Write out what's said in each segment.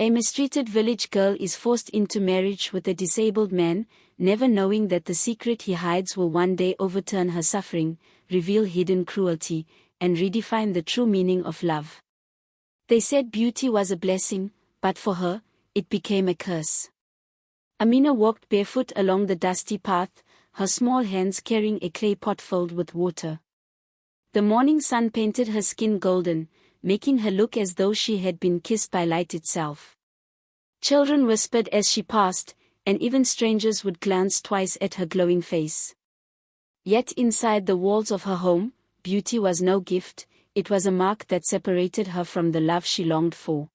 A mistreated village girl is forced into marriage with a disabled man, never knowing that the secret he hides will one day overturn her suffering, reveal hidden cruelty, and redefine the true meaning of love. They said beauty was a blessing, but for her, it became a curse. Amina walked barefoot along the dusty path, her small hands carrying a clay pot filled with water. The morning sun painted her skin golden, making her look as though she had been kissed by light itself. Children whispered as she passed, and even strangers would glance twice at her glowing face. Yet inside the walls of her home, beauty was no gift, it was a mark that separated her from the love she longed for.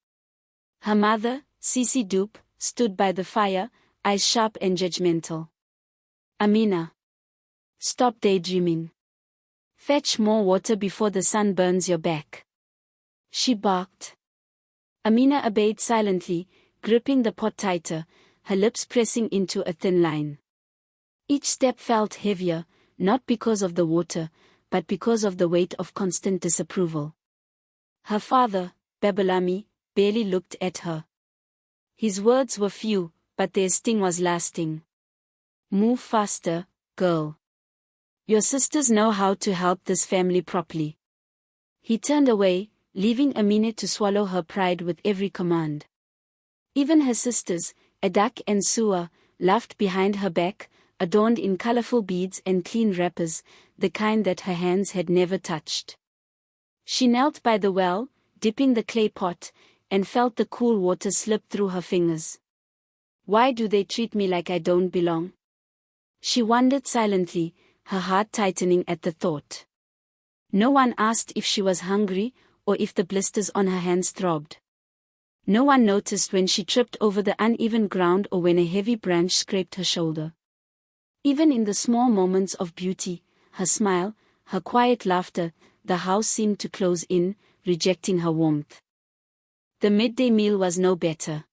Her mother, Sisi Dupe, stood by the fire, eyes sharp and judgmental. Amina, stop daydreaming. Fetch more water before the sun burns your back, she barked. Amina obeyed silently, gripping the pot tighter, her lips pressing into a thin line. Each step felt heavier, not because of the water, but because of the weight of constant disapproval. Her father, Babalami, barely looked at her. His words were few, but their sting was lasting. Move faster, girl. Your sisters know how to help this family properly. He turned away, leaving Amina to swallow her pride with every command. Even her sisters, Adak and Sua, laughed behind her back, adorned in colorful beads and clean wrappers, the kind that her hands had never touched. She knelt by the well, dipping the clay pot, and felt the cool water slip through her fingers. Why do they treat me like I don't belong? She wondered silently, her heart tightening at the thought. No one asked if she was hungry, or if the blisters on her hands throbbed. No one noticed when she tripped over the uneven ground or when a heavy branch scraped her shoulder. Even in the small moments of beauty, her smile, her quiet laughter, the house seemed to close in, rejecting her warmth. The midday meal was no better.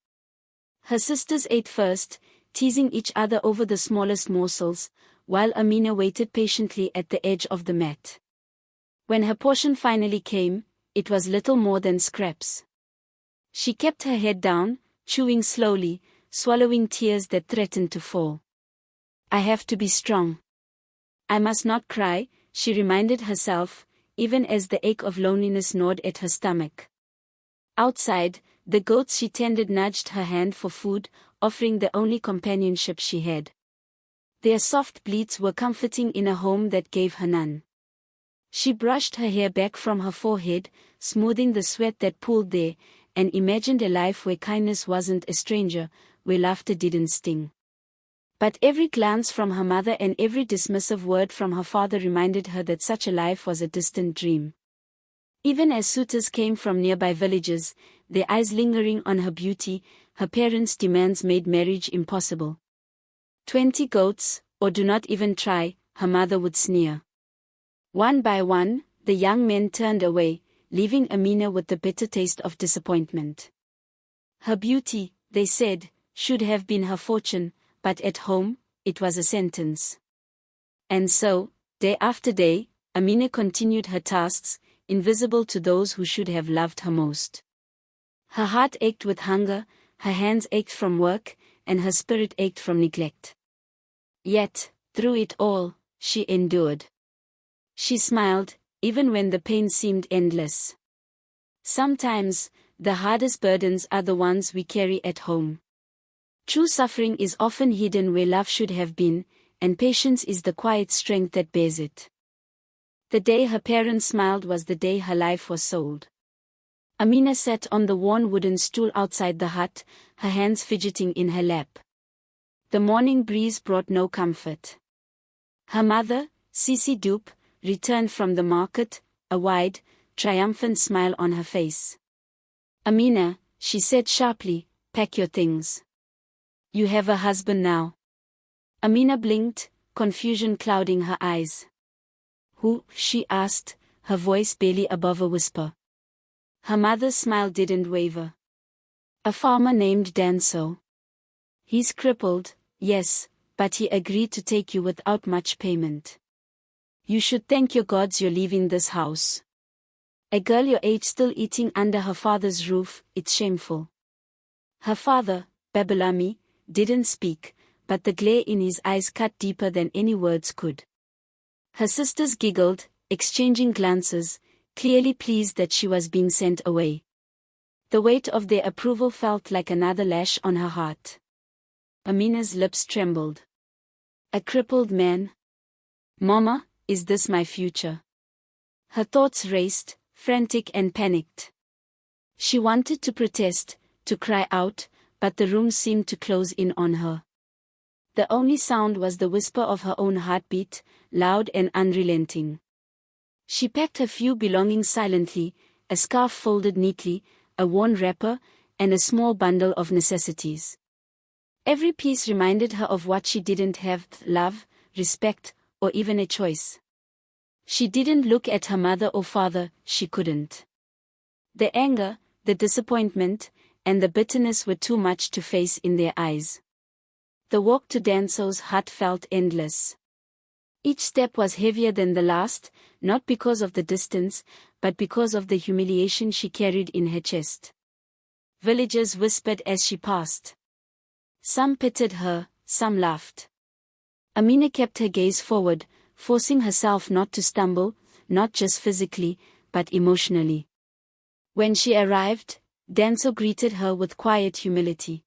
Her sisters ate first, teasing each other over the smallest morsels, while Amina waited patiently at the edge of the mat. When her portion finally came, it was little more than scraps. She kept her head down, chewing slowly, swallowing tears that threatened to fall. I have to be strong. I must not cry, she reminded herself, even as the ache of loneliness gnawed at her stomach. Outside, the goats she tended nudged her hand for food, offering the only companionship she had. Their soft bleats were comforting in a home that gave her none. She brushed her hair back from her forehead, smoothing the sweat that pooled there, and imagined a life where kindness wasn't a stranger, where laughter didn't sting. But every glance from her mother and every dismissive word from her father reminded her that such a life was a distant dream. Even as suitors came from nearby villages, their eyes lingering on her beauty, her parents' demands made marriage impossible. 20 goats, or do not even try, her mother would sneer. One by one, the young men turned away, leaving Amina with the bitter taste of disappointment. Her beauty, they said, should have been her fortune, but at home, it was a sentence. And so, day after day, Amina continued her tasks, invisible to those who should have loved her most. Her heart ached with hunger, her hands ached from work, and her spirit ached from neglect. Yet, through it all, she endured. She smiled, even when the pain seemed endless. Sometimes, the hardest burdens are the ones we carry at home. True suffering is often hidden where love should have been, and patience is the quiet strength that bears it. The day her parents smiled was the day her life was sold. Amina sat on the worn wooden stool outside the hut, her hands fidgeting in her lap. The morning breeze brought no comfort. Her mother, Sisi Dupe, returned from the market, a wide, triumphant smile on her face. Amina, she said sharply, pack your things. You have a husband now. Amina blinked, confusion clouding her eyes. Who? She asked, her voice barely above a whisper. Her mother's smile didn't waver. A farmer named Danso. He's crippled, yes, but he agreed to take you without much payment. You should thank your gods you're leaving this house. A girl your age still eating under her father's roof, it's shameful. Her father, Babalami, didn't speak, but the glare in his eyes cut deeper than any words could. Her sisters giggled, exchanging glances, clearly pleased that she was being sent away. The weight of their approval felt like another lash on her heart. Amina's lips trembled. A crippled man? Mama, is this my future? Her thoughts raced, frantic and panicked. She wanted to protest, to cry out, but the room seemed to close in on her. The only sound was the whisper of her own heartbeat, loud and unrelenting. She packed her few belongings silently, a scarf folded neatly, a worn wrapper, and a small bundle of necessities. Every piece reminded her of what she didn't have: love, respect, or even a choice. She didn't look at her mother or father, she couldn't. The anger, the disappointment, and the bitterness were too much to face in their eyes. The walk to Danso's hut felt endless. Each step was heavier than the last, not because of the distance, but because of the humiliation she carried in her chest. Villagers whispered as she passed. Some pitied her, some laughed. Amina kept her gaze forward, forcing herself not to stumble, not just physically, but emotionally. When she arrived, Danso greeted her with quiet humility.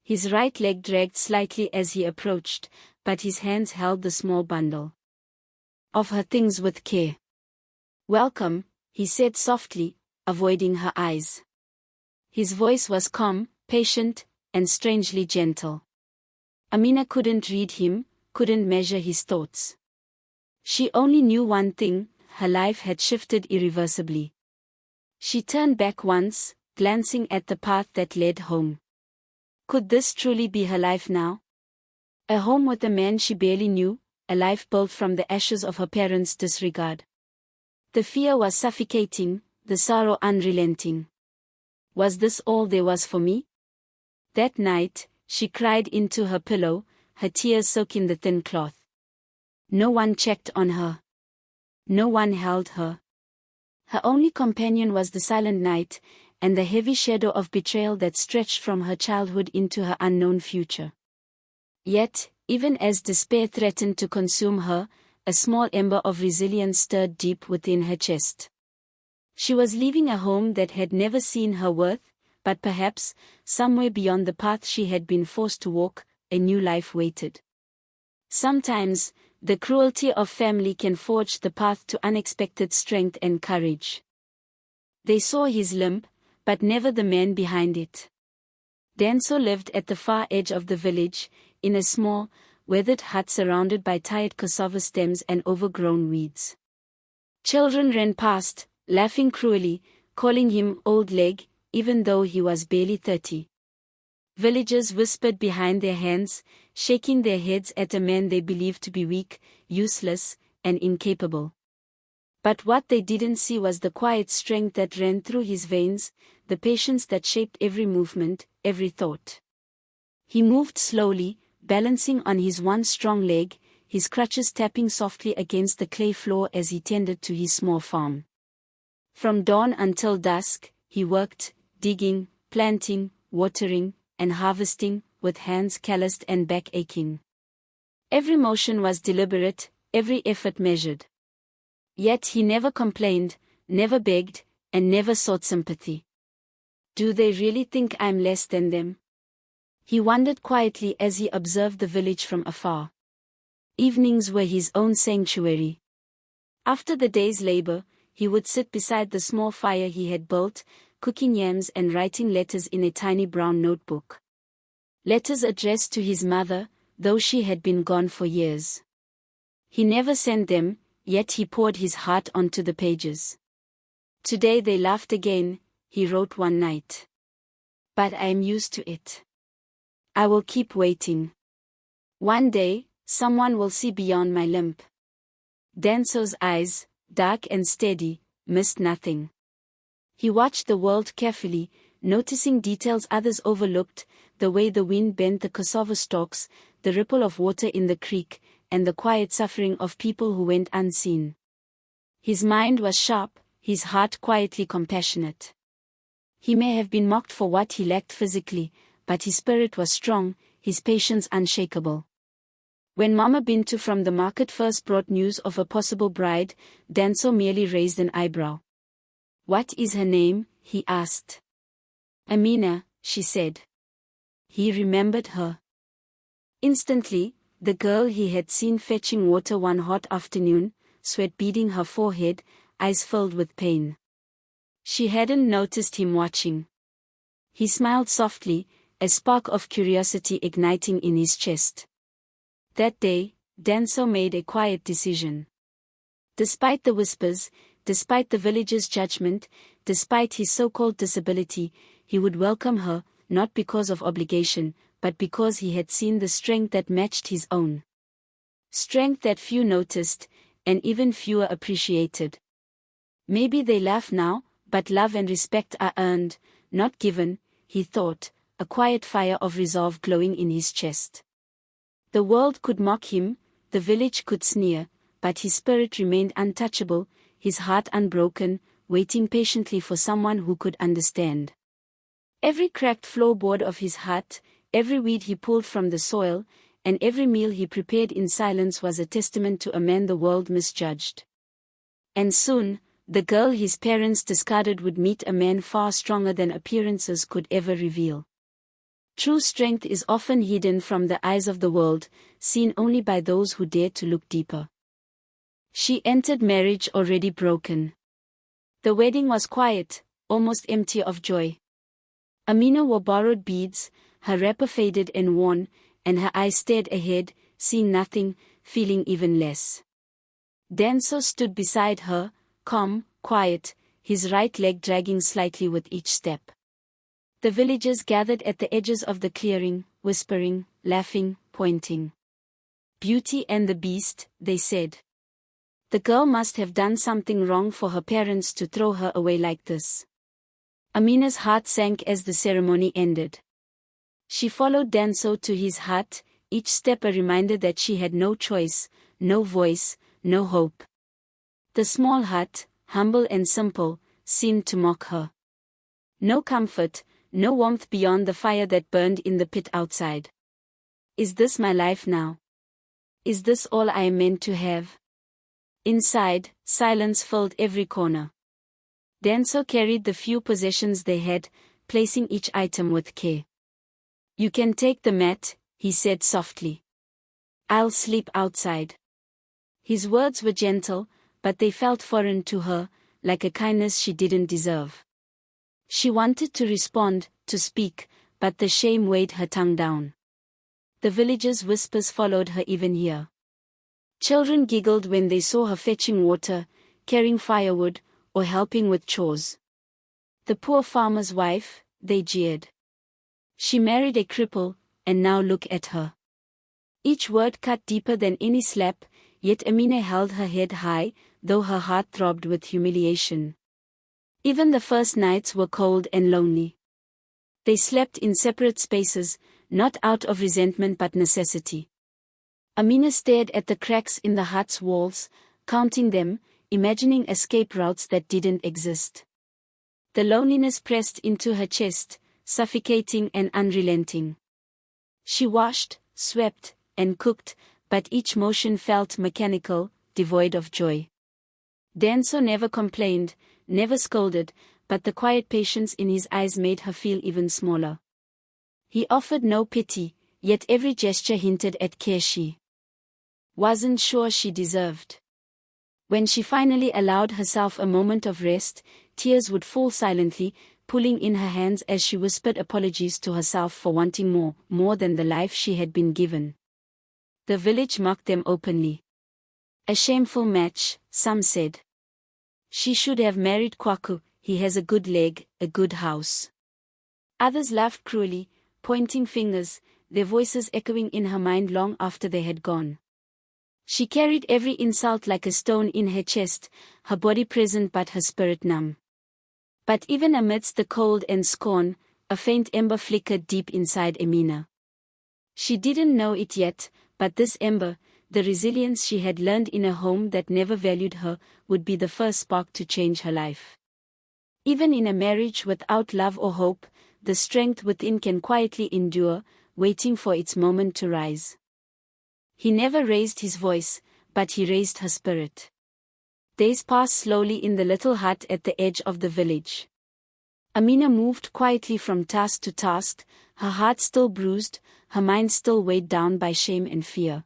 His right leg dragged slightly as he approached, but his hands held the small bundle of her things with care. Welcome, he said softly, avoiding her eyes. His voice was calm, patient, and strangely gentle. Amina couldn't read him, couldn't measure his thoughts. She only knew one thing: her life had shifted irreversibly. She turned back once, glancing at the path that led home. Could this truly be her life now? A home with a man she barely knew, a life built from the ashes of her parents' disregard. The fear was suffocating, the sorrow unrelenting. Was this all there was for me? That night, she cried into her pillow, her tears soaking the thin cloth. No one checked on her. No one held her. Her only companion was the silent night, and the heavy shadow of betrayal that stretched from her childhood into her unknown future. Yet, even as despair threatened to consume her, a small ember of resilience stirred deep within her chest. She was leaving a home that had never seen her worth, but perhaps, somewhere beyond the path she had been forced to walk, a new life waited. Sometimes, the cruelty of family can forge the path to unexpected strength and courage. They saw his limp, but never the man behind it. Danso lived at the far edge of the village, in a small, weathered hut surrounded by tired cassava stems and overgrown weeds. Children ran past, laughing cruelly, calling him old leg, even though he was barely 30. Villagers whispered behind their hands, shaking their heads at a man they believed to be weak, useless, and incapable. But what they didn't see was the quiet strength that ran through his veins, the patience that shaped every movement, every thought. He moved slowly, balancing on his one strong leg, his crutches tapping softly against the clay floor as he tended to his small farm. From dawn until dusk, he worked, digging, planting, watering, and harvesting, with hands calloused and back aching. Every motion was deliberate, every effort measured. Yet he never complained, never begged, and never sought sympathy. Do they really think I'm less than them? He wondered quietly as he observed the village from afar. Evenings were his own sanctuary. After the day's labor, he would sit beside the small fire he had built, cooking yams and writing letters in a tiny brown notebook. Letters addressed to his mother, though she had been gone for years. He never sent them, yet he poured his heart onto the pages. Today they laughed again, he wrote one night. But I am used to it. I will keep waiting. One day, someone will see beyond my limp. Danso's eyes, dark and steady, missed nothing. He watched the world carefully, noticing details others overlooked, the way the wind bent the cassava stalks, the ripple of water in the creek, and the quiet suffering of people who went unseen. His mind was sharp, his heart quietly compassionate. He may have been mocked for what he lacked physically, but his spirit was strong, his patience unshakable. When Mama Bintu from the market first brought news of a possible bride, Danso merely raised an eyebrow. "What is her name?" he asked. "Amina," she said. He remembered her. Instantly, the girl he had seen fetching water one hot afternoon, sweat beading her forehead, eyes filled with pain. She hadn't noticed him watching. He smiled softly, a spark of curiosity igniting in his chest. That day, Danso made a quiet decision. Despite the whispers, despite the villagers' judgment, despite his so-called disability, he would welcome her, not because of obligation, but because he had seen the strength that matched his own. Strength that few noticed, and even fewer appreciated. Maybe they laugh now, but love and respect are earned, not given, he thought, a quiet fire of resolve glowing in his chest. The world could mock him, the village could sneer, but his spirit remained untouchable, his heart unbroken, waiting patiently for someone who could understand. Every cracked floorboard of his hut, every weed he pulled from the soil, and every meal he prepared in silence was a testament to a man the world misjudged. And soon, the girl his parents discarded would meet a man far stronger than appearances could ever reveal. True strength is often hidden from the eyes of the world, seen only by those who dare to look deeper. She entered marriage already broken. The wedding was quiet, almost empty of joy. Amina wore borrowed beads, her wrapper faded and worn, and her eyes stared ahead, seeing nothing, feeling even less. Danso stood beside her, calm, quiet, his right leg dragging slightly with each step. The villagers gathered at the edges of the clearing, whispering, laughing, pointing. "Beauty and the Beast," they said. The girl must have done something wrong for her parents to throw her away like this. Amina's heart sank as the ceremony ended. She followed Danso to his hut, each step a reminder that she had no choice, no voice, no hope. The small hut, humble and simple, seemed to mock her. No comfort, no warmth beyond the fire that burned in the pit outside. Is this my life now? Is this all I am meant to have? Inside, silence filled every corner. Danso carried the few possessions they had, placing each item with care. "You can take the mat," he said softly. "I'll sleep outside." His words were gentle, but they felt foreign to her, like a kindness she didn't deserve. She wanted to respond, to speak, but the shame weighed her tongue down. The villagers' whispers followed her even here. Children giggled when they saw her fetching water, carrying firewood, or helping with chores. The poor farmer's wife, they jeered. She married a cripple, and now look at her. Each word cut deeper than any slap, yet Amina held her head high, though her heart throbbed with humiliation. Even the first nights were cold and lonely. They slept in separate spaces, not out of resentment but necessity. Amina stared at the cracks in the hut's walls, counting them, imagining escape routes that didn't exist. The loneliness pressed into her chest, suffocating and unrelenting. She washed, swept, and cooked, but each motion felt mechanical, devoid of joy. Danso never complained, never scolded, but the quiet patience in his eyes made her feel even smaller. He offered no pity, yet every gesture hinted at care she wasn't sure she deserved. When she finally allowed herself a moment of rest, tears would fall silently, pulling in her hands as she whispered apologies to herself for wanting more than the life she had been given. The village mocked them openly. A shameful match, some said. She should have married Kwaku, he has a good leg, a good house. Others laughed cruelly, pointing fingers, their voices echoing in her mind long after they had gone. She carried every insult like a stone in her chest, her body present but her spirit numb. But even amidst the cold and scorn, a faint ember flickered deep inside Amina. She didn't know it yet, but this ember, the resilience she had learned in a home that never valued her, would be the first spark to change her life. Even in a marriage without love or hope, the strength within can quietly endure, waiting for its moment to rise. He never raised his voice, but he raised her spirit. Days passed slowly in the little hut at the edge of the village. Amina moved quietly from task to task, her heart still bruised, her mind still weighed down by shame and fear.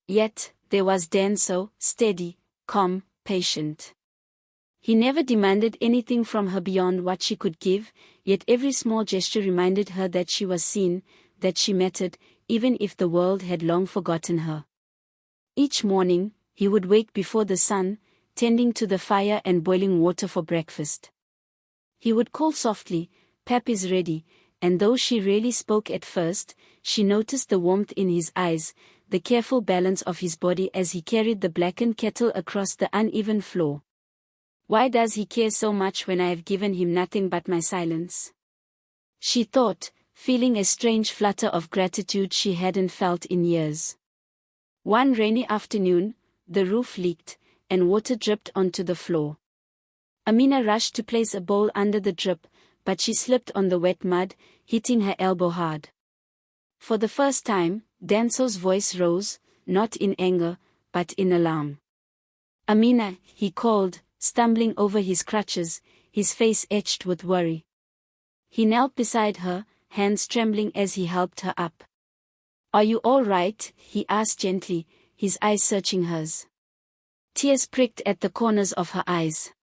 Yet, there was Danso, steady, calm, patient. He never demanded anything from her beyond what she could give, yet every small gesture reminded her that she was seen, that she mattered, even if the world had long forgotten her. Each morning, he would wake before the sun, tending to the fire and boiling water for breakfast. He would call softly, "Pap is ready," and though she rarely spoke at first, she noticed the warmth in his eyes, the careful balance of his body as he carried the blackened kettle across the uneven floor. Why does he care so much when I have given him nothing but my silence? She thought, feeling a strange flutter of gratitude she hadn't felt in years. One rainy afternoon, the roof leaked, and water dripped onto the floor. Amina rushed to place a bowl under the drip, but she slipped on the wet mud, hitting her elbow hard. For the first time, Danso's voice rose, not in anger, but in alarm. "Amina," he called, stumbling over his crutches, his face etched with worry. He knelt beside her, hands trembling as he helped her up. "Are you all right?" he asked gently, his eyes searching hers. Tears pricked at the corners of her eyes.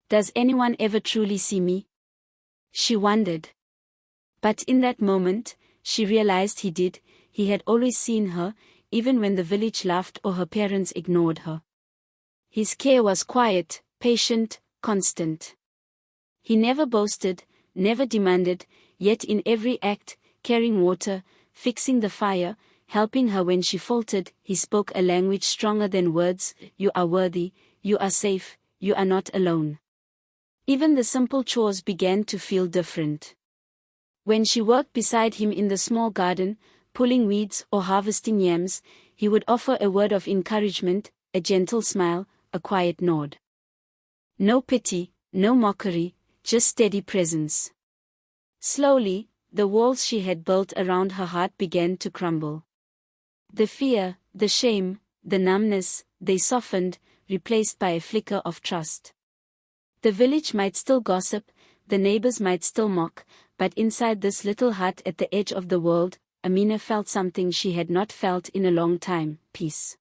"Does anyone ever truly see me?" she wondered. But in that moment, she realized he did. He had always seen her, even when the village laughed or her parents ignored her. His care was quiet, patient, constant. He never boasted, never demanded, yet in every act, carrying water, fixing the fire, helping her when she faltered, he spoke a language stronger than words: "You are worthy, you are safe, you are not alone." Even the simple chores began to feel different. When she worked beside him in the small garden, pulling weeds or harvesting yams, he would offer a word of encouragement, a gentle smile, a quiet nod. No pity, no mockery, just steady presence. Slowly, the walls she had built around her heart began to crumble. The fear, the shame, the numbness, they softened, replaced by a flicker of trust. The village might still gossip, the neighbors might still mock, but inside this little hut at the edge of the world, Amina felt something she had not felt in a long time: peace.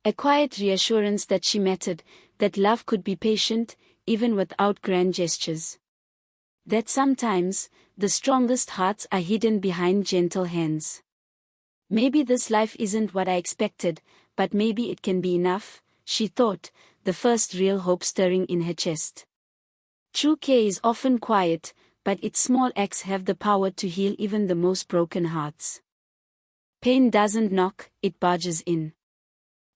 A quiet reassurance that she mattered, that love could be patient, even without grand gestures. That sometimes, the strongest hearts are hidden behind gentle hands. Maybe this life isn't what I expected, but maybe it can be enough, she thought, the first real hope stirring in her chest. True care is often quiet, but its small acts have the power to heal even the most broken hearts. Pain doesn't knock, it barges in.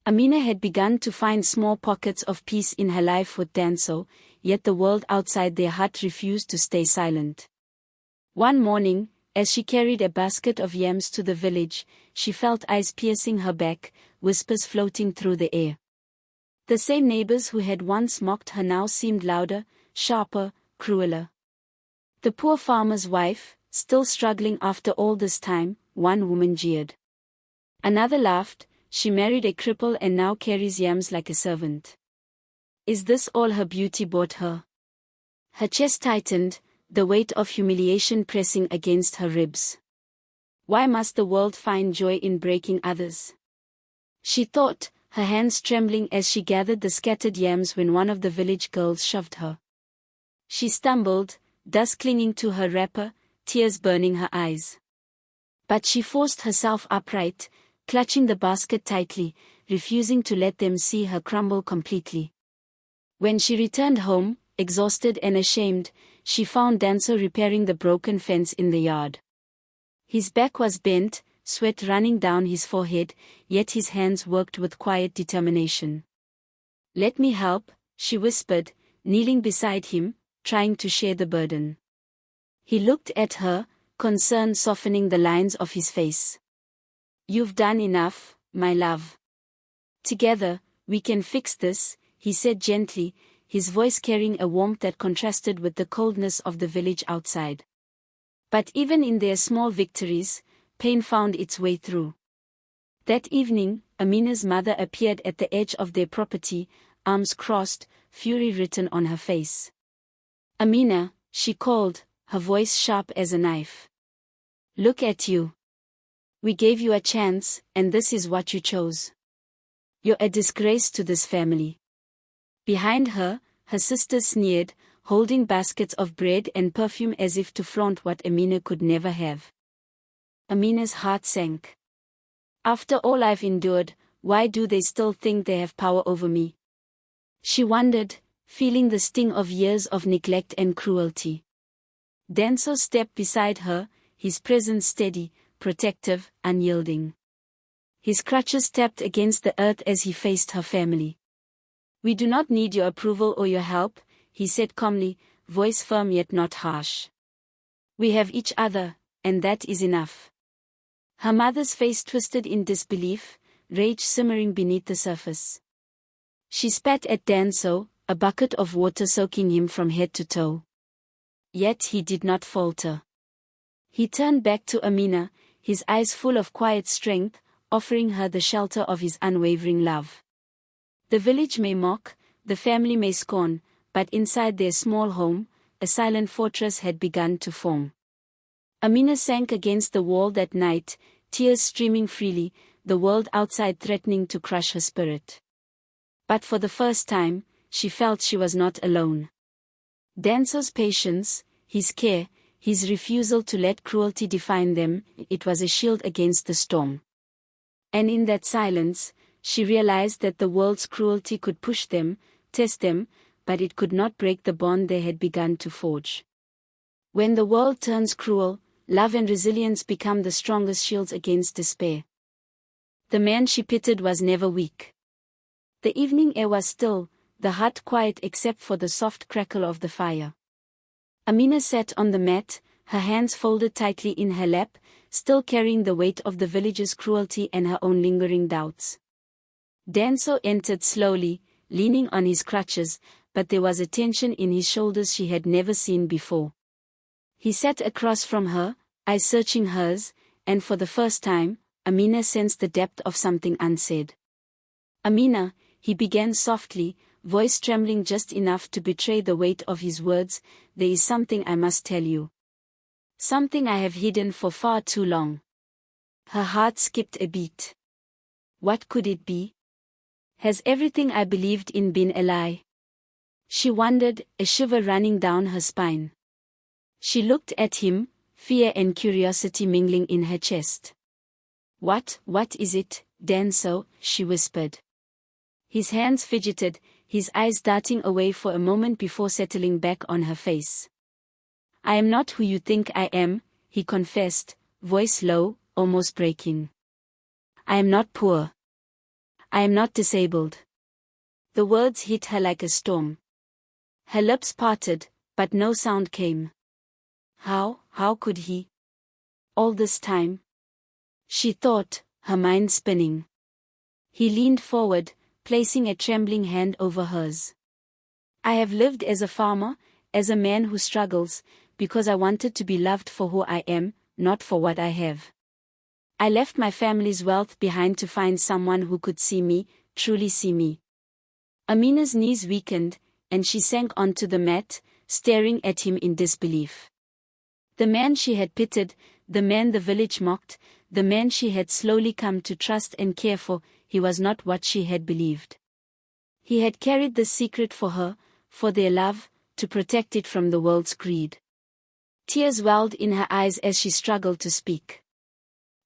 Amina had begun to find small pockets of peace in her life with Danso, yet the world outside their hut refused to stay silent. One morning, as she carried a basket of yams to the village, she felt eyes piercing her back, whispers floating through the air. The same neighbors who had once mocked her now seemed louder, sharper, crueler. The poor farmer's wife, still struggling after all this time, one woman jeered. Another laughed: "She married a cripple and now carries yams like a servant. Is this all her beauty bought her?" Her chest tightened, the weight of humiliation pressing against her ribs. Why must the world find joy in breaking others? She thought, her hands trembling as she gathered the scattered yams when one of the village girls shoved her. She stumbled, dust clinging to her wrapper, tears burning her eyes. But she forced herself upright, clutching the basket tightly, refusing to let them see her crumble completely. When she returned home, exhausted and ashamed, she found Danso repairing the broken fence in the yard. His back was bent, sweat running down his forehead, yet his hands worked with quiet determination. "Let me help," she whispered, kneeling beside him, trying to share the burden. He looked at her, concern softening the lines of his face. "You've done enough, my love. Together, we can fix this," he said gently, his voice carrying a warmth that contrasted with the coldness of the village outside. But even in their small victories, pain found its way through. That evening, Amina's mother appeared at the edge of their property, arms crossed, fury written on her face. "Amina," she called, her voice sharp as a knife. "Look at you. We gave you a chance, and this is what you chose. You're a disgrace to this family." Behind her, her sisters sneered, holding baskets of bread and perfume as if to flaunt what Amina could never have. Amina's heart sank. After all I've endured, why do they still think they have power over me? She wondered, feeling the sting of years of neglect and cruelty. Denso stepped beside her, his presence steady, protective, unyielding. His crutches tapped against the earth as he faced her family. "We do not need your approval or your help," he said calmly, voice firm yet not harsh. "We have each other, and that is enough." Her mother's face twisted in disbelief, rage simmering beneath the surface. She spat at Denso, a bucket of water soaking him from head to toe. Yet he did not falter. He turned back to Amina, his eyes full of quiet strength, offering her the shelter of his unwavering love. The village may mock, the family may scorn, but inside their small home, a silent fortress had begun to form. Amina sank against the wall that night, tears streaming freely, the world outside threatening to crush her spirit. But for the first time, she felt she was not alone. Denso's patience, his care, his refusal to let cruelty define them, it was a shield against the storm. And in that silence, she realized that the world's cruelty could push them, test them, but it could not break the bond they had begun to forge. When the world turns cruel, love and resilience become the strongest shields against despair. The man she pitied was never weak. The evening air was still, the hut quiet except for the soft crackle of the fire. Amina sat on the mat, her hands folded tightly in her lap, still carrying the weight of the village's cruelty and her own lingering doubts. Denso entered slowly, leaning on his crutches, but there was a tension in his shoulders she had never seen before. He sat across from her, eyes searching hers, and for the first time, Amina sensed the depth of something unsaid. "Amina," he began softly, voice trembling just enough to betray the weight of his words, "there is something I must tell you. Something I have hidden for far too long." Her heart skipped a beat. What could it be? Has everything I believed in been a lie? She wondered, a shiver running down her spine. She looked at him, fear and curiosity mingling in her chest. What is it, Denso?" she whispered. His hands fidgeted, his eyes darting away for a moment before settling back on her face. "I am not who you think I am," he confessed, voice low, almost breaking. "I am not poor. I am not disabled." The words hit her like a storm. Her lips parted, but no sound came. How could he? All this time? She thought, her mind spinning. He leaned forward, placing a trembling hand over hers. "I have lived as a farmer, as a man who struggles, because I wanted to be loved for who I am, not for what I have. I left my family's wealth behind to find someone who could see me, truly see me." Amina's knees weakened, and she sank onto the mat, staring at him in disbelief. The man she had pitied, the man the village mocked, the man she had slowly come to trust and care for, he was not what she had believed. He had carried the secret for her, for their love, to protect it from the world's greed. Tears welled in her eyes as she struggled to speak.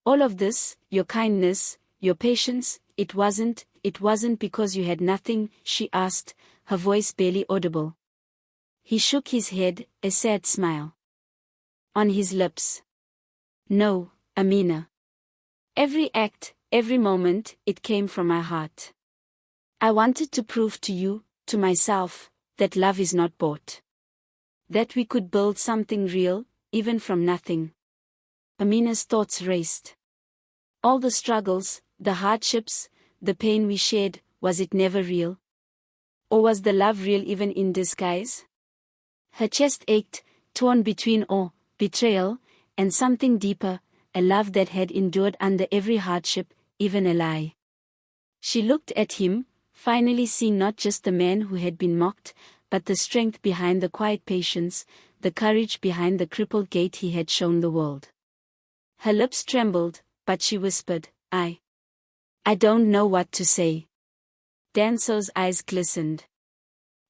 "All of this, your kindness, your patience, it wasn't because you had nothing?" she asked, her voice barely audible. He shook his head, a sad smile on his lips. "No, Amina. Every act, every moment, it came from my heart. I wanted to prove to you, to myself, that love is not bought. That we could build something real, even from nothing." Amina's thoughts raced. All the struggles, the hardships, the pain we shared, was it never real? Or was the love real even in disguise? Her chest ached, torn between awe, betrayal, and something deeper, a love that had endured under every hardship, even a lie. She looked at him, finally seeing not just the man who had been mocked, but the strength behind the quiet patience, the courage behind the crippled gait he had shown the world. Her lips trembled, but she whispered, I don't know what to say. Danso's eyes glistened.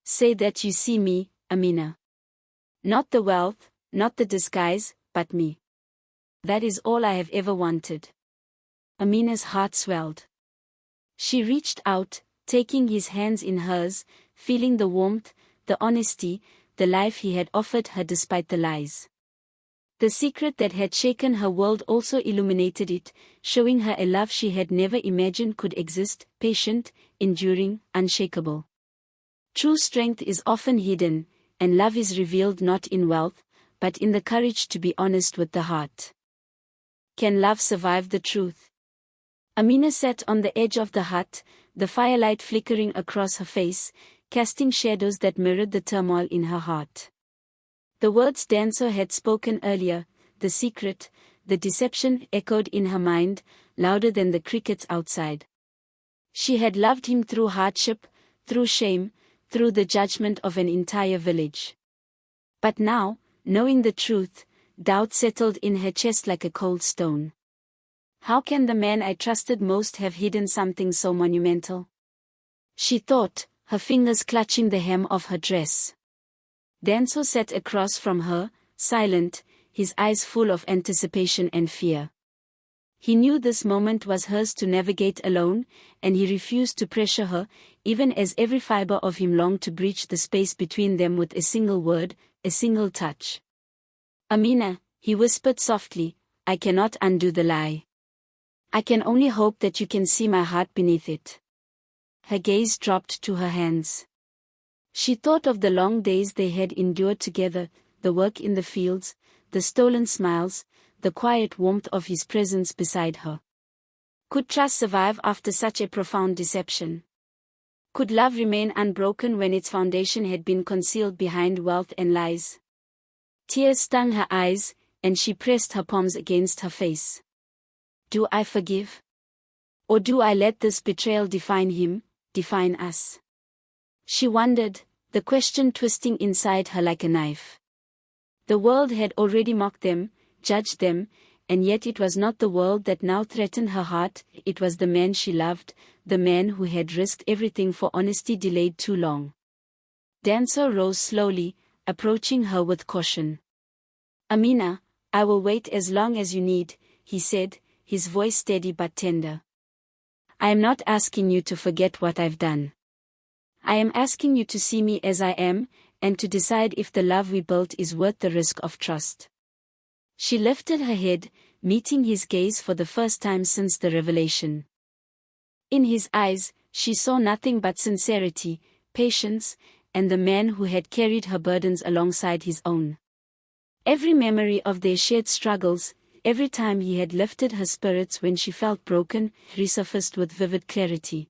Say that you see me, Amina. Not the wealth, not the disguise, but me. That is all I have ever wanted. Amina's heart swelled. She reached out, taking his hands in hers, feeling the warmth, the honesty, the life he had offered her despite the lies. The secret that had shaken her world also illuminated it, showing her a love she had never imagined could exist, patient, enduring, unshakable. True strength is often hidden, and love is revealed not in wealth, but in the courage to be honest with the heart. Can love survive the truth? Amina sat on the edge of the hut, the firelight flickering across her face, casting shadows that mirrored the turmoil in her heart. The words Danso had spoken earlier, the secret, the deception, echoed in her mind, louder than the crickets outside. She had loved him through hardship, through shame, through the judgment of an entire village. But now, knowing the truth, doubt settled in her chest like a cold stone. How can the man I trusted most have hidden something so monumental? She thought, her fingers clutching the hem of her dress. Danso sat across from her, silent, his eyes full of anticipation and fear. He knew this moment was hers to navigate alone, and he refused to pressure her, even as every fiber of him longed to breach the space between them with a single word, a single touch. Amina, he whispered softly, I cannot undo the lie. I can only hope that you can see my heart beneath it. Her gaze dropped to her hands. She thought of the long days they had endured together, the work in the fields, the stolen smiles, the quiet warmth of his presence beside her. Could trust survive after such a profound deception? Could love remain unbroken when its foundation had been concealed behind wealth and lies? Tears stung her eyes, and she pressed her palms against her face. Do I forgive? Or do I let this betrayal define him, define us? She wondered, the question twisting inside her like a knife. The world had already mocked them, judged them, and yet it was not the world that now threatened her heart, it was the man she loved, the man who had risked everything for honesty delayed too long. Danso rose slowly, approaching her with caution. Amina, I will wait as long as you need, he said, his voice steady but tender. I am not asking you to forget what I've done. I am asking you to see me as I am, and to decide if the love we built is worth the risk of trust. She lifted her head, meeting his gaze for the first time since the revelation. In his eyes, she saw nothing but sincerity, patience, and the man who had carried her burdens alongside his own. Every memory of their shared struggles, every time he had lifted her spirits when she felt broken, resurfaced with vivid clarity.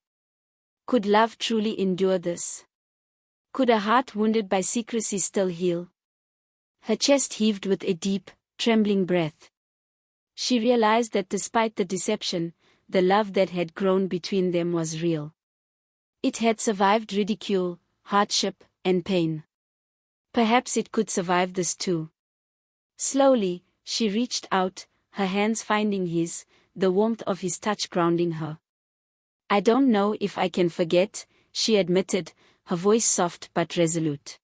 Could love truly endure this? Could a heart wounded by secrecy still heal? Her chest heaved with a deep, trembling breath. She realized that despite the deception, the love that had grown between them was real. It had survived ridicule, hardship, and pain. Perhaps it could survive this too. Slowly, she reached out, her hands finding his, the warmth of his touch grounding her. I don't know if I can forget, she admitted, her voice soft but resolute.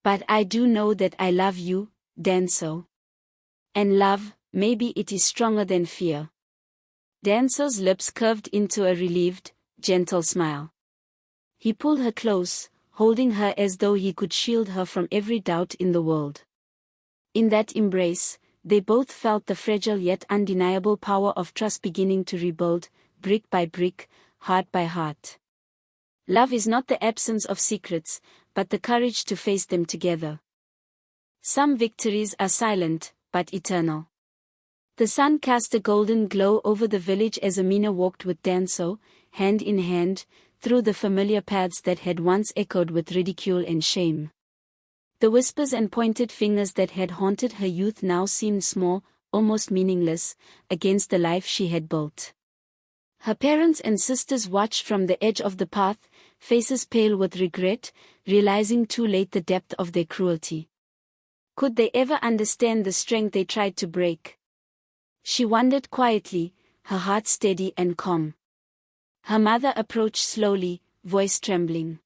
But I do know that I love you, Danso. And love, maybe it is stronger than fear. Danso's lips curved into a relieved, gentle smile. He pulled her close, holding her as though he could shield her from every doubt in the world. In that embrace, they both felt the fragile yet undeniable power of trust beginning to rebuild, brick by brick, heart by heart. Love is not the absence of secrets, but the courage to face them together. Some victories are silent, but eternal. The sun cast a golden glow over the village as Amina walked with Danso, hand in hand, through the familiar paths that had once echoed with ridicule and shame. The whispers and pointed fingers that had haunted her youth now seemed small, almost meaningless, against the life she had built. Her parents and sisters watched from the edge of the path, faces pale with regret, realizing too late the depth of their cruelty. Could they ever understand the strength they tried to break? She wondered quietly, her heart steady and calm. Her mother approached slowly, voice trembling.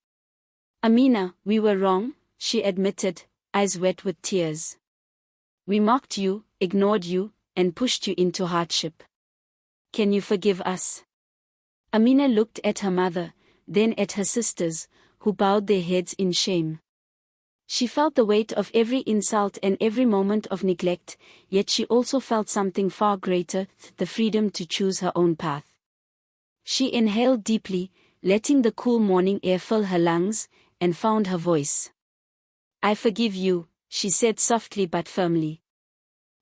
"Amina, we were wrong," she admitted, eyes wet with tears. "We mocked you, ignored you, and pushed you into hardship. Can you forgive us?" Amina looked at her mother, then at her sisters, who bowed their heads in shame. She felt the weight of every insult and every moment of neglect, yet she also felt something far greater, the freedom to choose her own path. She inhaled deeply, letting the cool morning air fill her lungs, and found her voice. "I forgive you," she said softly but firmly.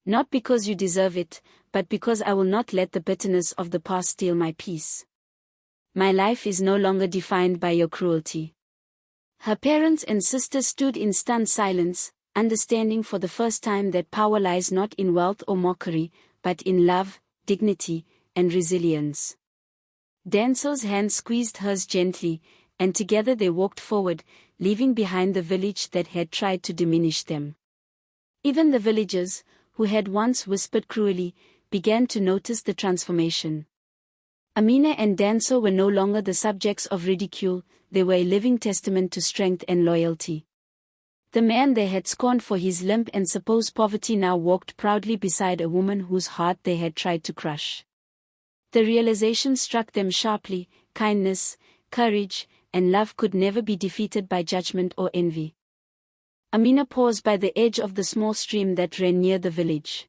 "Not because you deserve it, but because I will not let the bitterness of the past steal my peace. My life is no longer defined by your cruelty." Her parents and sisters stood in stunned silence, understanding for the first time that power lies not in wealth or mockery, but in love, dignity, and resilience. Danso's hand squeezed hers gently, and together they walked forward, leaving behind the village that had tried to diminish them. Even the villagers, who had once whispered cruelly, began to notice the transformation. Amina and Danso were no longer the subjects of ridicule, they were a living testament to strength and loyalty. The man they had scorned for his limp and supposed poverty now walked proudly beside a woman whose heart they had tried to crush. The realization struck them sharply: kindness, courage, and love could never be defeated by judgment or envy. Amina paused by the edge of the small stream that ran near the village.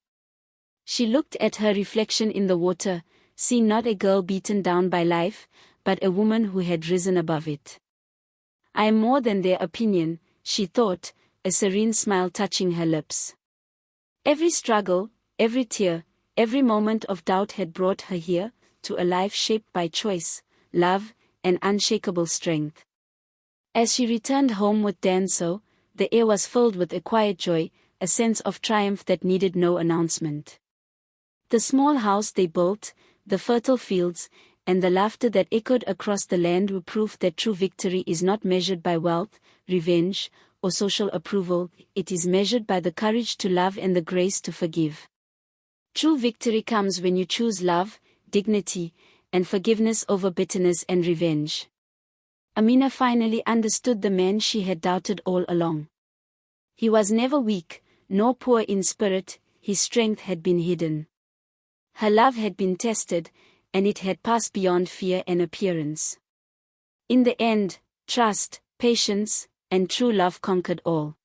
She looked at her reflection in the water, seeing not a girl beaten down by life, but a woman who had risen above it. "I am more than their opinion," she thought, a serene smile touching her lips. Every struggle, every tear, every moment of doubt had brought her here, to a life shaped by choice, love, and unshakable strength. As she returned home with Danso, the air was filled with a quiet joy, a sense of triumph that needed no announcement. The small house they built, the fertile fields, and the laughter that echoed across the land were proof that true victory is not measured by wealth, revenge, or social approval, it is measured by the courage to love and the grace to forgive. True victory comes when you choose love, dignity, and forgiveness over bitterness and revenge. Amina finally understood the man she had doubted all along. He was never weak, nor poor in spirit, his strength had been hidden. Her love had been tested, and it had passed beyond fear and appearance. In the end, trust, patience, and true love conquered all.